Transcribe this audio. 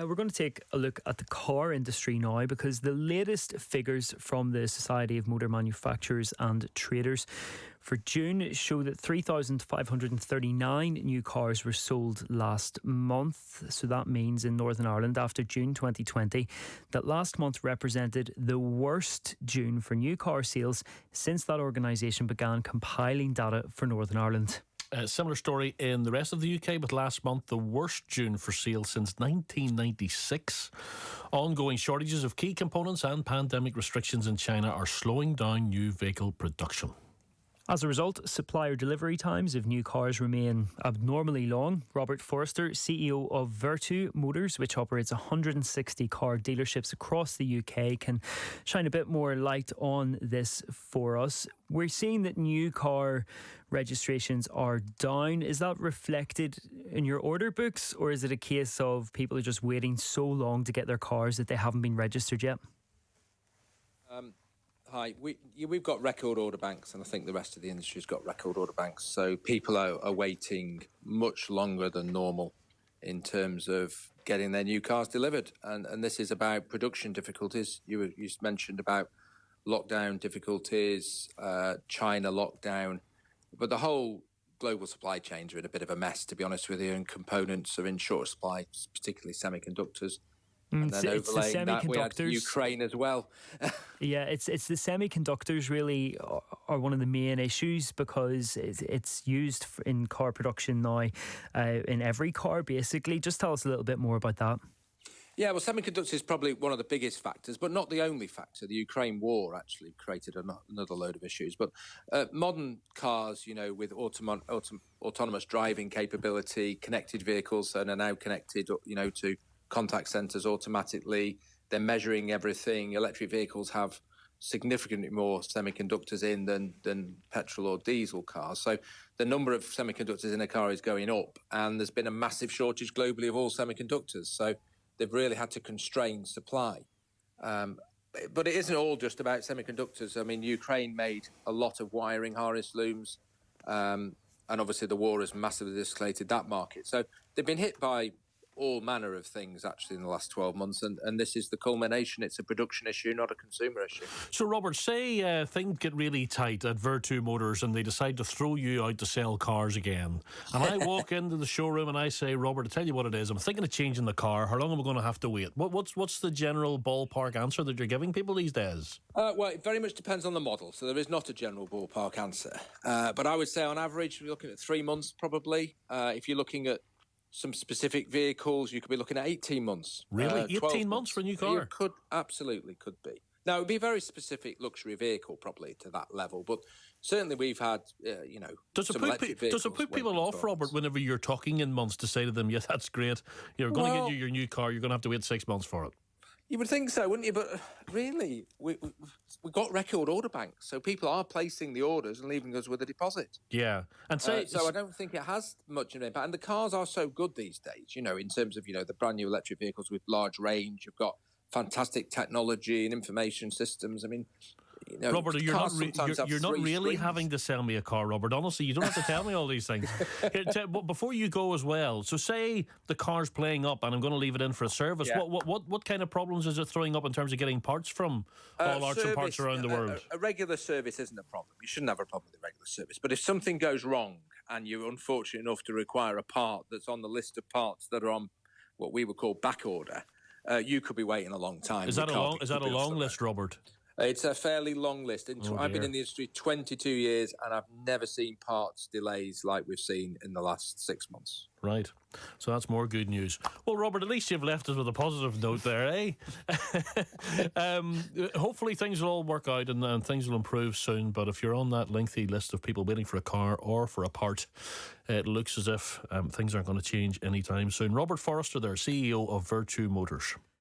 We're going to take a look at the car industry now, because the latest figures from the Society of Motor Manufacturers and Traders for June show that 3,539 new cars were sold last month. So that means in Northern Ireland, after June 2020, that last month represented the worst June for new car sales since that organisation began compiling data for Northern Ireland. A similar story in the rest of the UK, with last month the worst June for sales since 1996. Ongoing shortages of key components and pandemic restrictions in China are slowing down new vehicle production. As a result, supplier delivery times of new cars remain abnormally long. Robert Forrester, CEO of Vertu Motors, which operates 160 car dealerships across the UK, can shine a bit more light on this for us. We're seeing that new car registrations are down. Is that reflected in your order books, or is it a case of people are just waiting so long to get their cars that they haven't been registered yet? Hi, we've got record order banks, and I think the rest of the industry's got record order banks. So people are waiting much longer than normal in terms of getting their new cars delivered. And this is about production difficulties. You mentioned about lockdown difficulties, China lockdown. But the whole global supply chains are in a bit of a mess, to be honest with you, and components are in short supply, particularly semiconductors. And then overlaying that, we had Ukraine as well. Yeah, it's the semiconductors really are one of the main issues, because it's used in car production now, in every car basically. Just tell us a little bit more about that. Yeah, well, semiconductors is probably one of the biggest factors, but not the only factor. The Ukraine war actually created another load of issues. But modern cars, with autonomous driving capability, connected vehicles, and are now connected, to contact centres automatically. They're measuring everything. Electric vehicles have significantly more semiconductors in than petrol or diesel cars. So the number of semiconductors in a car is going up, and there's been a massive shortage globally of all semiconductors. So they've really had to constrain supply. But it isn't all just about semiconductors. I mean, Ukraine made a lot of wiring harness looms, and obviously the war has massively escalated that market. So they've been hit by all manner of things actually in the last 12 months, and this is the culmination. It's a production issue, not a consumer issue. So Robert, say things get really tight at Vertu Motors and they decide to throw you out to sell cars again, and I walk into the showroom and I say, Robert, I tell you what it is, I'm thinking of changing the car. How long am I going to have to wait? What's the general ballpark answer that you're giving people these days? Well, it very much depends on the model, so there is not a general ballpark answer, but I would say on average we're looking at 3 months probably. If you're looking at some specific vehicles, you could be looking at 18 months. Really? 18 months for a new car? It absolutely could be. Now, it would be a very specific luxury vehicle probably to that level, but certainly we've had, Does it put people off, Robert, whenever you're talking in months to say to them, yes, that's great, you're going to get your new car, you're going to have to wait 6 months for it? You would think so, wouldn't you? But really, we got record order banks, so people are placing the orders and leaving us with a deposit. Yeah, and so I don't think it has much of an impact. And the cars are so good these days, in terms of the brand new electric vehicles with large range. You've got fantastic technology and information systems. I mean, Robert, you're not really having to sell me a car, Robert. Honestly, you don't have to tell me all these things. But before you go as well, so say the car's playing up and I'm going to leave it in for a service. Yeah. What kind of problems is it throwing up in terms of getting parts from all arts and parts around the world? A regular service isn't a problem. You shouldn't have a problem with a regular service. But if something goes wrong and you're unfortunate enough to require a part that's on the list of parts that are on what we would call back order, you could be waiting a long time. Is that a long list, Robert? It's a fairly long list. I've been in the industry 22 years and I've never seen parts delays like we've seen in the last 6 months. Right. So that's more good news. Well, Robert, at least you've left us with a positive note there, eh? Hopefully things will all work out and things will improve soon. But if you're on that lengthy list of people waiting for a car or for a part, it looks as if things aren't going to change anytime soon. Robert Forrester there, CEO of Vertu Motors.